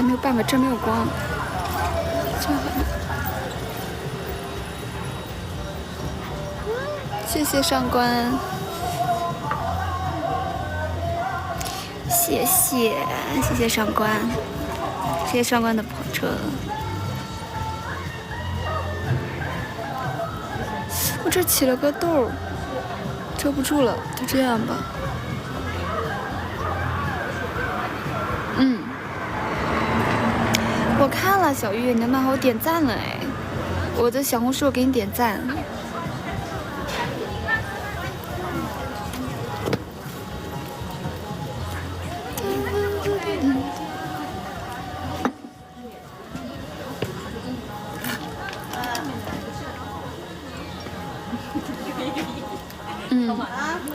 但没有办法，这儿没有光。这样谢谢上官，谢谢上官，谢谢上官的跑车。我这起了个痘，遮不住了，就这样吧。我看了小玉，你的漫画我点赞了哎，我的小红书我给你点赞。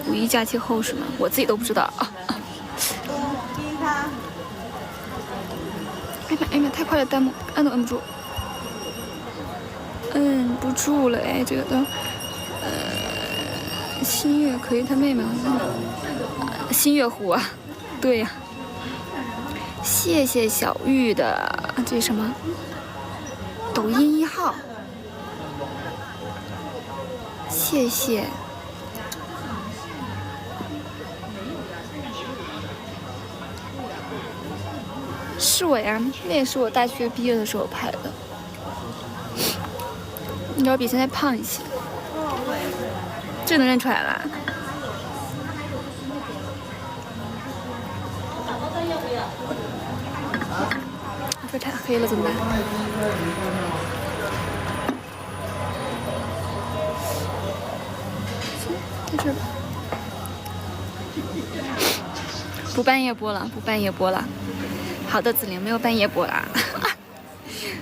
五一假期后是吗？我自己都不知道啊。哎妈，太快了，弹幕按都摁不住，摁不住了哎，这个都，新月可以，他妹妹好像，新月湖啊，对呀。谢谢小玉的这是什么？抖音1号，谢谢。是我呀，那也是我大学毕业的时候拍的。你知道比现在胖一些，这能认出来啦？这太黑了怎么办？在这儿吧。不半夜播了，不半夜播了。好的，子玲没有半夜播啦，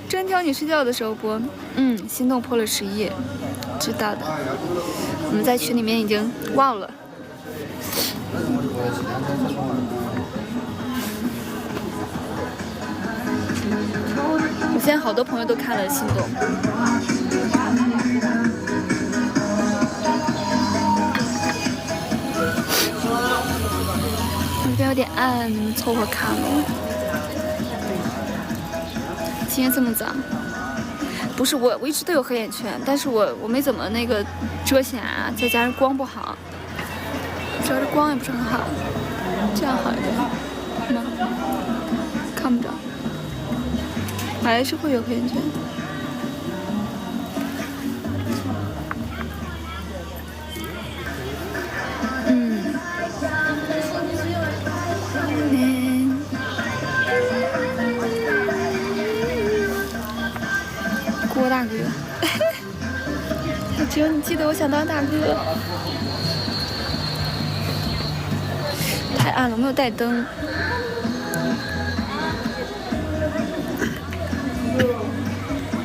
专挑你睡觉的时候播。心动破了11，知道的。我们在群里面已经忘了。我现在好多朋友都看了心动。这边有点暗，你们凑合看了。今天这么早？不是我一直都有黑眼圈，但是我没怎么那个遮瑕啊，再加上光不好，主要是光也不是很好，这样好一点吗？看不着，还是会有黑眼圈。郭大哥，只有你记得我想当大哥。太暗了，没有带灯。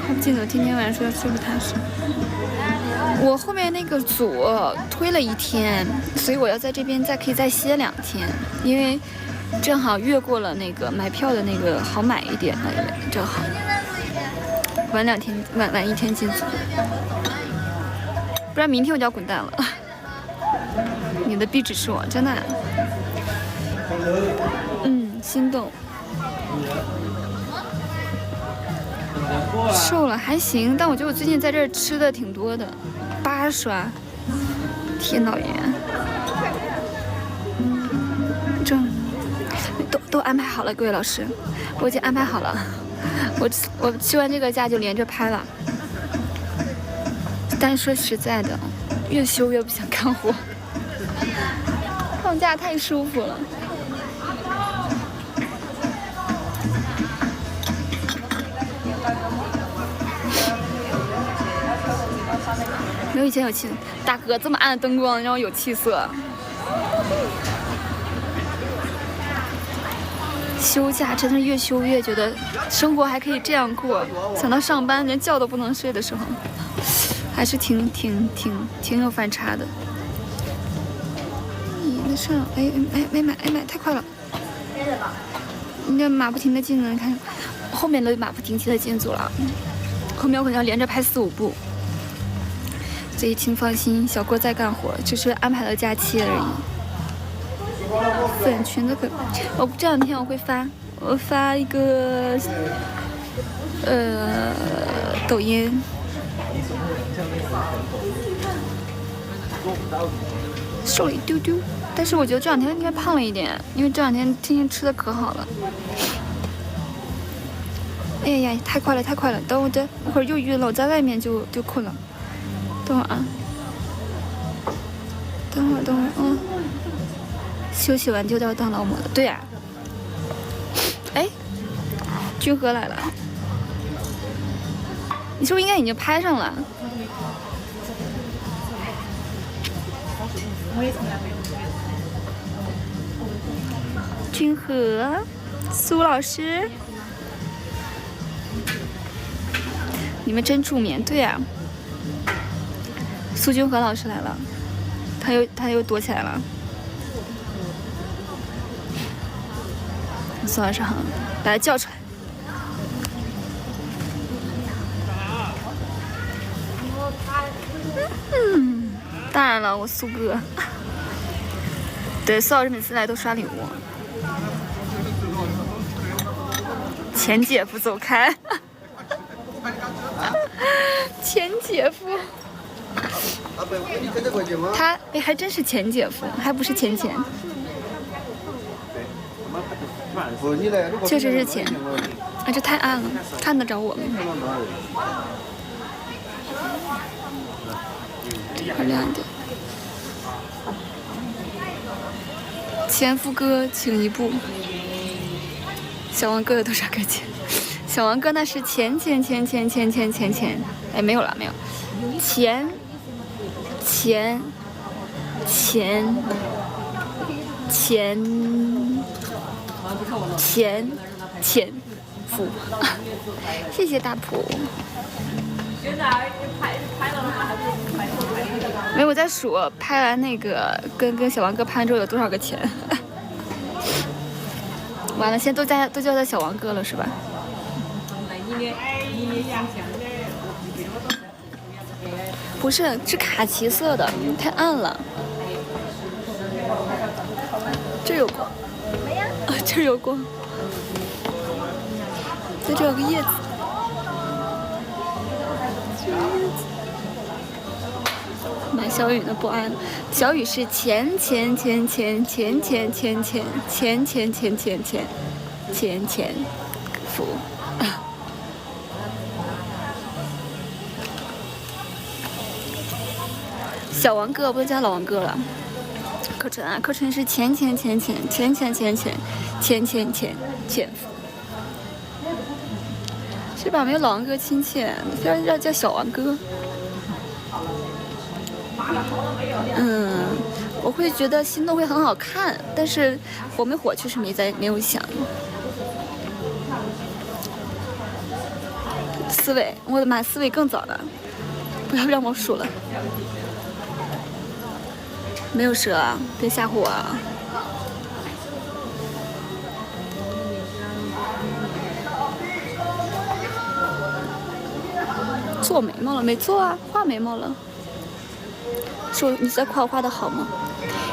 看不见我天天晚上睡觉睡不踏实。我后面那个组推了1天，所以我要在这边可以再歇2天，因为正好越过了那个买票的那个好买一点了，正好。晚2天，晚1天进组，不然明天我就要滚蛋了。你的壁纸是我，真的。心动。瘦了还行，但我觉得我最近在这儿吃的挺多的，8刷，天导员，都安排好了，各位老师，我已经安排好了。我休完这个假就连着拍了，但是说实在的，越休越不想干活，放假太舒服了。没有以前有气，大哥这么暗的灯光让我有气色。休假真的越休越觉得生活还可以这样过，想到上班连觉都不能睡的时候，还是挺有反差的。你那上没买太快了，你这马不停的进了，你看后面都马不停蹄的进组了，后面我可能要连着拍4、5部。所以请放心，小郭在干活，只是安排了假期而已。粉裙子可，这2天我会发，我发一个抖音，瘦了一丢丢，但是我觉得这两天应该胖了一点，因为这两天天天吃的可好了。哎呀，太快了，太快了！等我这一会儿又晕了，我在外面就困了。等会儿啊，等会儿，嗯，休息完就要当劳模了。对呀、哎，君和来了，你是不是应该已经拍上了？君和，苏老师。你们真助眠，对呀、苏君和老师来了，他又躲起来了。苏老师好，把他叫出来。当然了，我苏哥。对，苏老师每次来都刷礼物。前姐夫走开。前姐夫，他哎还真是前姐夫，还不是前，确实是前。哎，这太暗了，看得着我吗？还亮一点。前夫哥，请一步。小王哥有多少个钱？小王哥那是钱，哎，没有了，没有，钱夫，谢谢大普。没有，我在数拍完那个跟小王哥拍完之后有多少个钱。完了，现在都叫他小王哥了是吧？不是，是卡其色的，太暗了。这有光，啊，这有光。在这有个叶子。买小雨的不安，小雨是钱福。小王哥不能叫老王哥了。柯晨啊，柯晨是钱是吧？没有老王哥亲切，非要叫小王哥。我会觉得心动会很好看，但是火没火确实没有想。思维，我的妈，思维更早呢，不要让我数了。没有蛇啊，别吓唬我啊！做眉毛了没做啊？画眉毛了。说你在夸我画的好吗？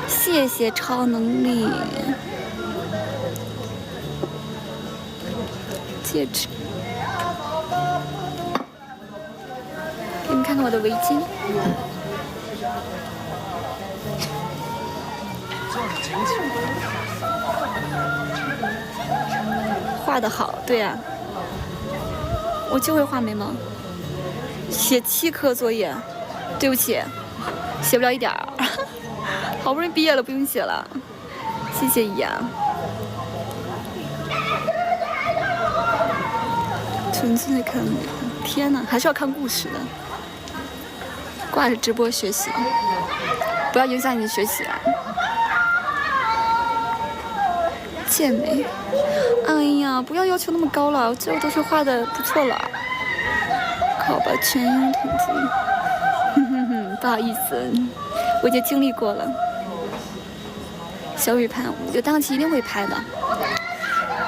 谢谢超能力。戒指。给你们看看我的围巾。画的好，对呀、我就会画眉毛。写7科作业，对不起，写不了一点儿。好不容易毕业了，不用写了。谢谢姨啊。纯粹看，天哪，还是要看故事的。挂着直播学习，不要影响你的学习啊。健美，哎呀，不要要求那么高了，我这都是画的不错了。好吧，全英统计。不好意思，我已经经历过了。小雨拍，我觉得档期一定会拍的。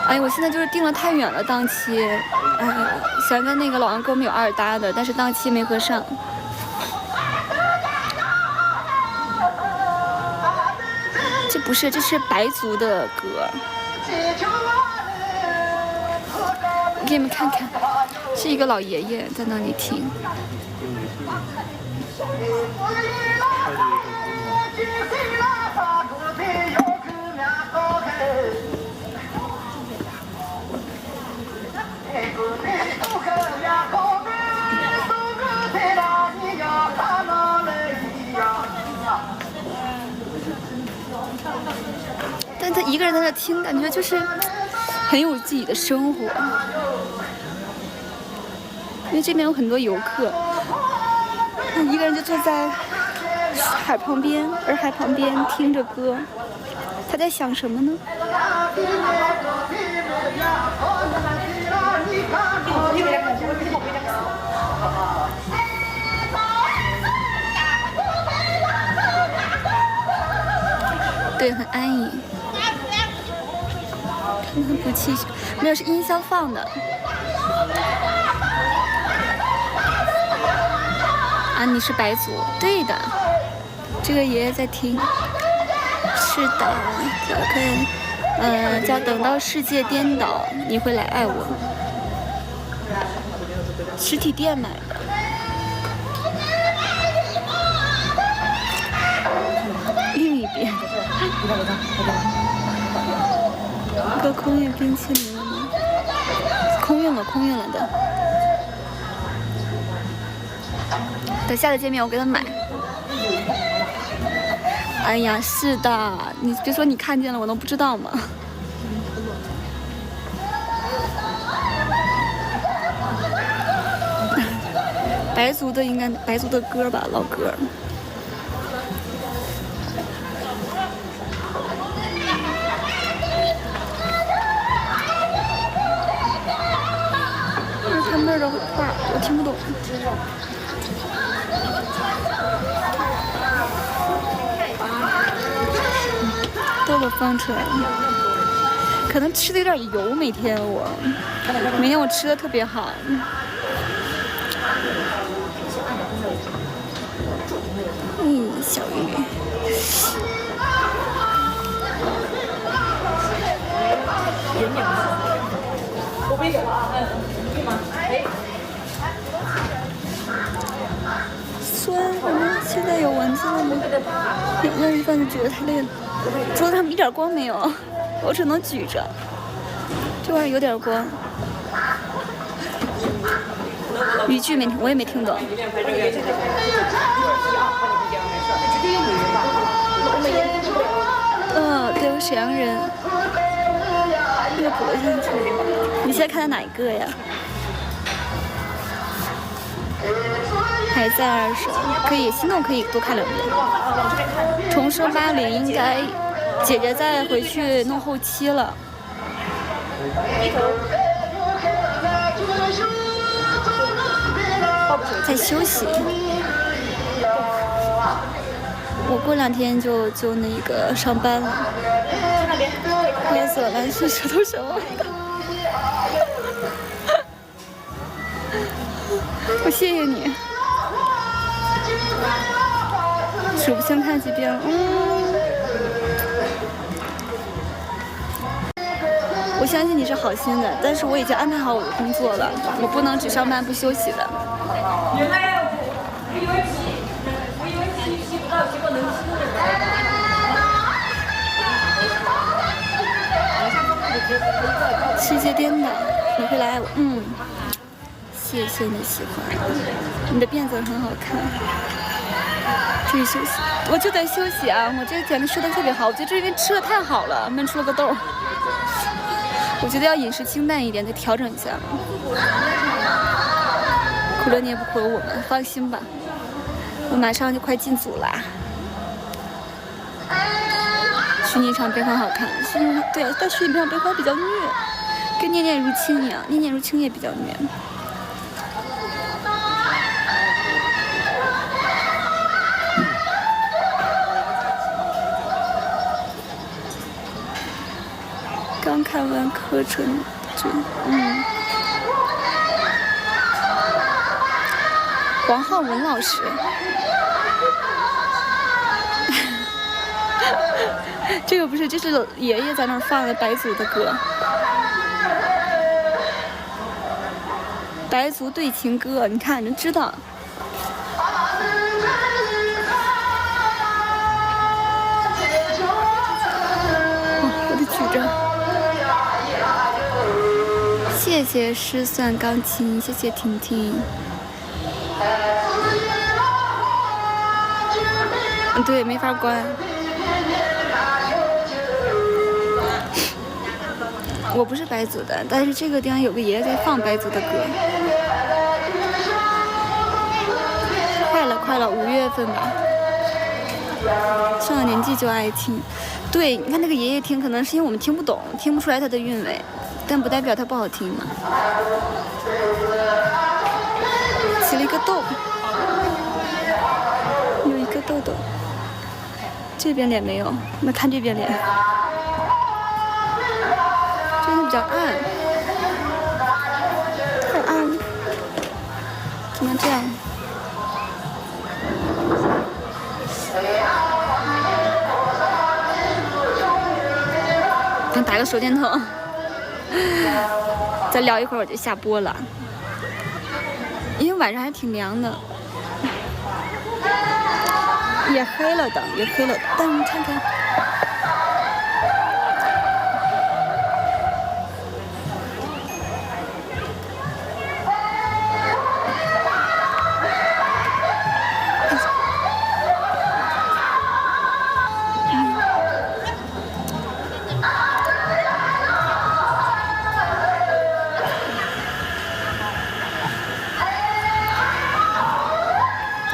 哎，我现在就是定了太远了档期，哎，想跟那个老王哥们有二搭的，但是档期没合上。这不是，这是白族的歌。给你们看看，是一个老爷爷在那里听。但他一个人在那听，感觉就是很有自己的生活。因为这边有很多游客，他一个人就坐在海旁边，洱海旁边听着歌。他在想什么呢？对，很安逸。看他不气，没有，是音箱放的。啊，你是白族？对的，这个爷爷在听。是的，叫等到世界颠倒，你会来爱我。实体店买的。另一边。一个空运冰淇淋了吗？空运了的。等下次见面我给他买。哎呀，是的，你别说你看见了，我能不知道吗？白族的应该白族的歌吧，老歌。他们那儿的话我听不懂。豆豆放出来了，可能吃的有点油，每天我吃的特别好。小鱼。酸什么？现在有蚊子了吗？有的人饭就觉得太累了。桌子上一点光没有，我只能举着。这玩意儿有点光。语句没听，我也没听懂。对，我沈阳人。又补了进去。你现在看的哪一个呀？还在20，可以，心动可以多看2遍。重生80应该姐姐再回去弄后期了。在休息。我过2天就那个上班了。灰色蓝色舌头什么味道？我谢谢你。数不清看几遍了。我相信你是好心的，但是我已经安排好我的工作了，我不能只上班不休息的。世界颠倒，你会来爱我。谢谢你喜欢，你的辫子很好看。注意休息，我就在休息啊！我这简直吃的特别好，我觉得这边吃的太好了，闷出了个痘。我觉得要饮食清淡一点，再调整一下。苦了你也不苦了我们，放心吧，我马上就快进组啦。虚拟场悲欢好看，对啊，但虚拟场悲欢比较虐，跟念念如亲一样，念念如亲也比较虐。刚看完课程就黄浩文老师。这个不是，这是爷爷在那儿放的白族的歌。白族对情歌，你看你知道。我的曲着。谢谢失算钢琴，谢谢婷婷。对，没法关。我不是白族的，但是这个地方有个爷爷在放白族的歌。快了，5月份吧。上了年纪就爱听。对，你看那个爷爷听，可能是因为我们听不懂，听不出来他的韵味，但不代表它不好听嘛。起了一个痘，有一个痘痘。这边脸没有，那看这边脸。这边比较暗，太暗了，怎么这样？想打个手电筒，再聊一会儿我就下播了，因为晚上还挺凉的，也黑了的，但是你看看。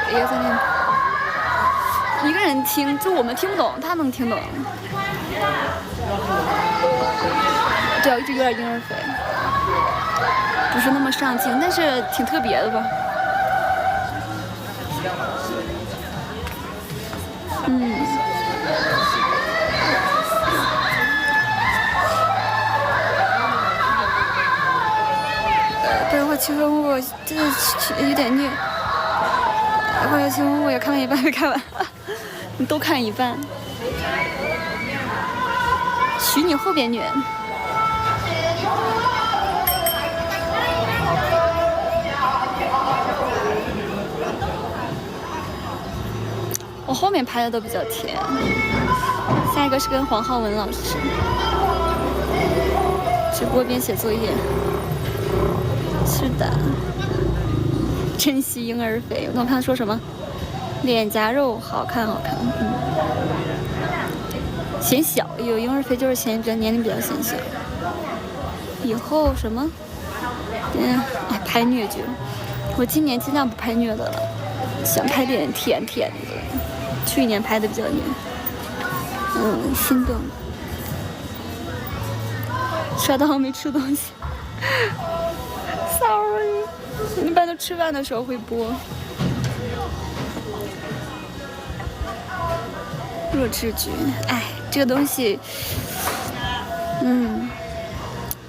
也在那一个人听，就我们听不懂，他能听懂。对，我一直有点婴儿肥，不是那么上镜，但是挺特别的吧。对，我其实我真的有点虐。后来其实我也看了一半没看完，你都看一半。许你后边虐。我后面拍的都比较甜。下一个是跟黄浩文老师直播边写作业。是的。珍惜婴儿肥，我看说什么，脸颊肉好看，显小，有婴儿肥就是显比较年龄比较显小。以后什么，拍虐剧，我今年尽量不拍虐的了，想拍点甜甜的。去年拍的比较虐，心动。刷到没吃东西 ，sorry。一般都吃饭的时候会播。弱智剧，哎，这个东西，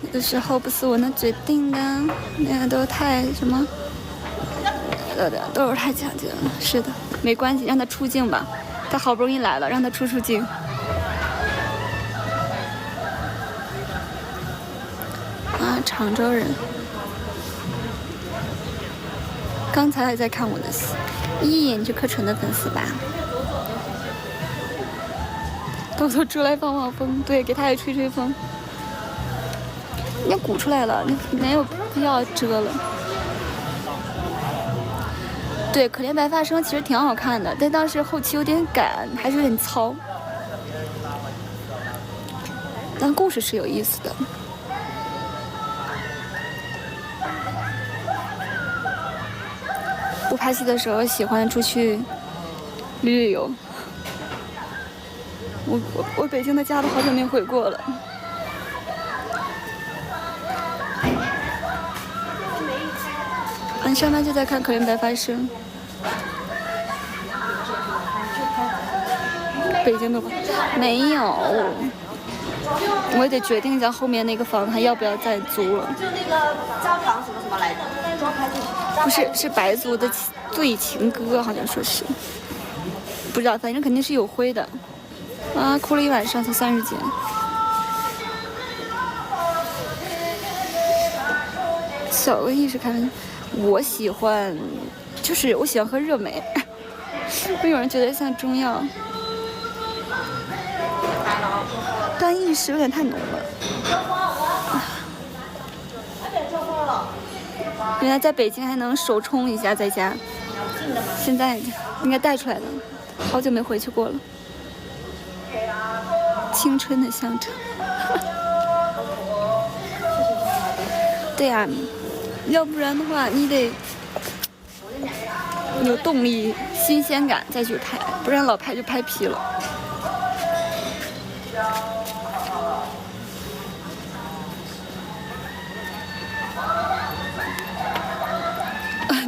有的时候不是我能决定的，那个都太什么，都是太讲究了。是的，没关系，让他出镜吧，他好不容易来了，让他出镜。啊，常州人。刚才还在看我的戏，你是柯纯的粉丝吧？豆豆出来放放风，对，给他也吹吹风。你鼓出来了，你没有必要遮了。对，可怜白发生其实挺好看的，但当时后期有点赶，还是有点糙。但故事是有意思的。不拍戏的时候喜欢出去旅游。我北京的家都好久没回过了。上班就在看《可怜白发生》。北京的吧？没有，我也得决定一下后面那个房还要不要再租了。就那个教堂什么什么来着？不是，是白族的对情歌，好像说是，不知道，反正肯定是有灰的。啊，哭了一晚上才30斤。小个意识咖啡，我喜欢，就是我喜欢喝热美。会有人觉得像中药，但意识有点太浓了。原来在北京还能手冲一下在家，现在应该带出来的，好久没回去过了。青春的象征。对呀、要不然的话你得有动力、新鲜感再去拍，不然老拍就拍疲了。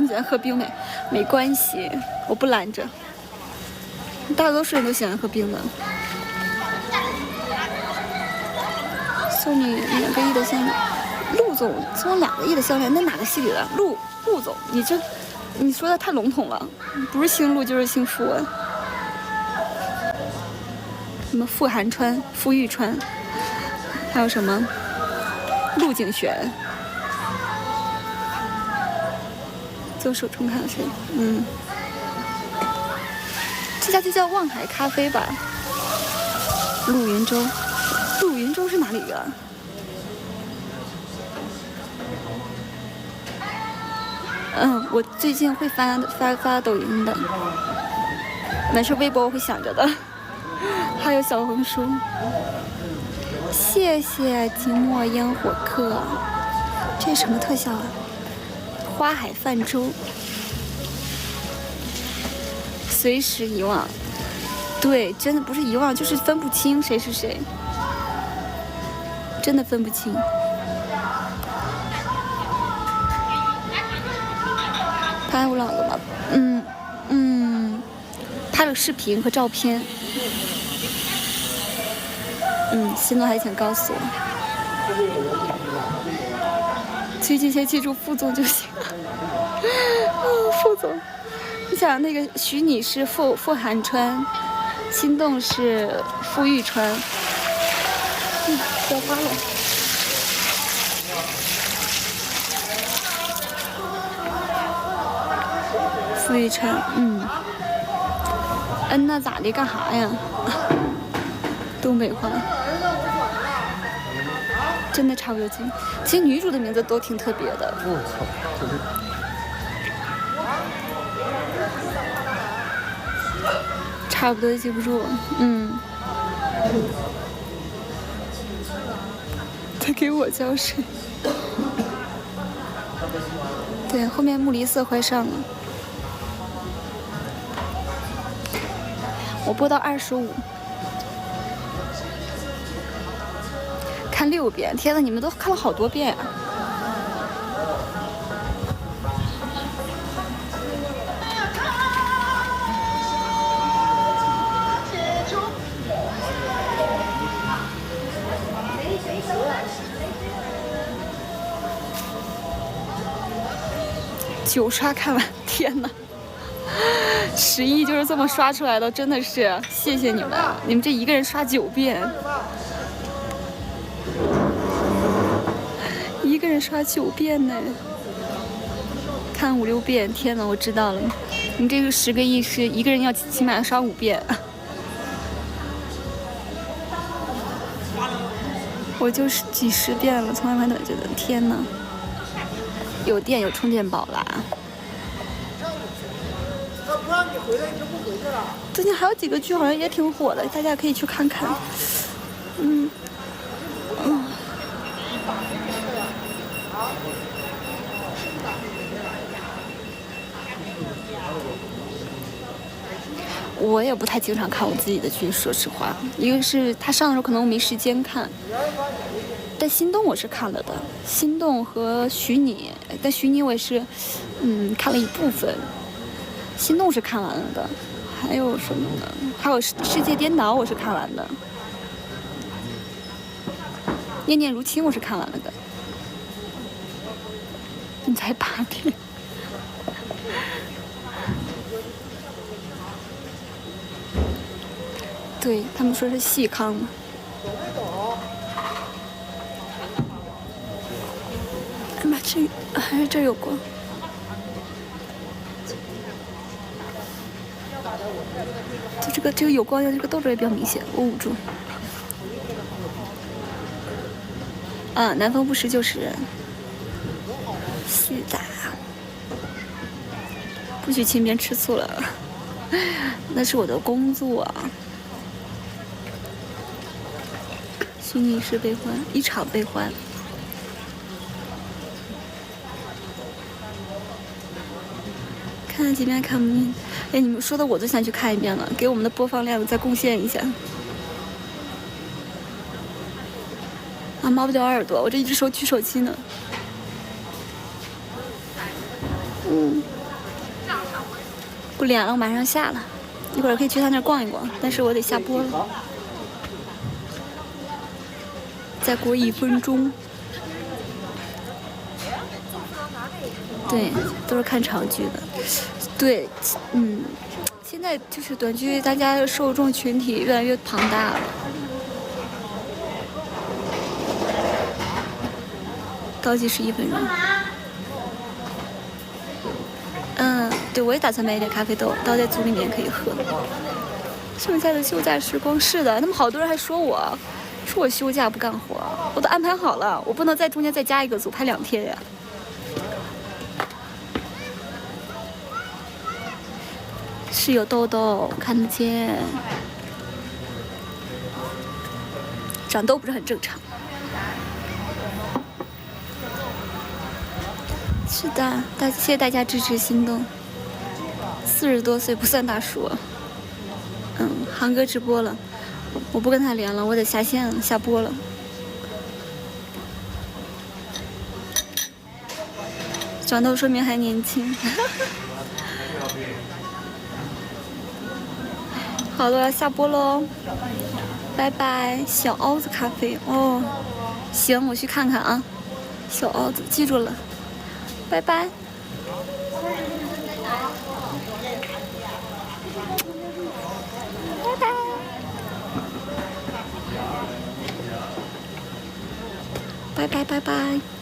你喜欢喝冰没？没关系，我不拦着。大多数人都喜欢喝冰的。送你2个亿的项链，陆总送我2个亿的项链，那哪个系里的？陆总，你说的太笼统了，不是姓陆就是姓傅。什么傅寒川、傅玉川，还有什么陆景璇。做手冲咖啡，这家就叫望海咖啡吧。陆云州是哪里啊？我最近会发抖音的，没事，微博我会想着的，还有小红书。谢谢寂寞烟火客，这是什么特效啊？花海泛舟，随时遗忘。对，真的不是遗忘，就是分不清谁是谁，真的分不清。拍我老了吗？拍了视频和照片。心动还请告诉我。最近先记住副总就行。副总，你想那个许你是傅寒川，心动是傅玉川。掉花了。傅玉川，那咋的？干啥呀？东北话。真的差不多记。其实女主的名字都挺特别的。我操！差不多记不住。他给我浇水。对，后面木梨色快上了。我播到25。看6遍，天哪！你们都看了好多遍啊！9刷看完，天哪！10亿就是这么刷出来的，真的是谢谢你们！你们这一个人刷9遍。一个人刷9遍呢，看5、6遍，天哪！我知道了，你这个10个亿是一个人要起码要刷5遍。我就是几十遍了，从来没觉得，天哪！有电有充电宝啦。不让你回来你就不回去了。最近还有几个剧好像也挺火的，大家可以去看看。我也不太经常看我自己的剧，说实话，一个是他上的时候可能我没时间看，但心动我是看了的，心动和许你，但许你我也是，看了一部分，心动是看完了的，还有什么呢？还有世界颠倒我是看完的，念念如清我是看完了的，你才8天。对他们说是细糠嘛。哎妈，这还是这儿有光。就这个有光的这个痘痘也比较明显，我捂住。啊，南方不识就是人。是的。不许亲边吃醋了，那是我的工作。虚拟是悲欢，一场悲欢。看了几遍看不腻。哎，你们说的我都想去看一遍了，给我们的播放量再贡献一下。啊，猫不掉耳朵，我这一只手举手机呢。不连了，我马上下了，一会儿可以去他那儿逛一逛，但是我得下播了。再过1分钟。对，都是看长剧的。对，现在就是短剧，大家的受众群体越来越庞大了。倒计时1分钟。对，我也打算买一点咖啡豆，倒在组里面可以喝。剩下的休假时光，是的，他们好多人还说我休假不干活，我都安排好了，我不能在中间再加一个组，排2天呀。是有痘痘，看得见，长痘不是很正常。是的，谢谢大家支持心动。40多岁不算大叔。航哥直播了，我不跟他连了，我得下线了，下播了。长痘说明还年轻。好了，下播喽，拜拜。小凹子咖啡哦，行，我去看看啊。小凹子，记住了，拜拜。拜拜拜拜。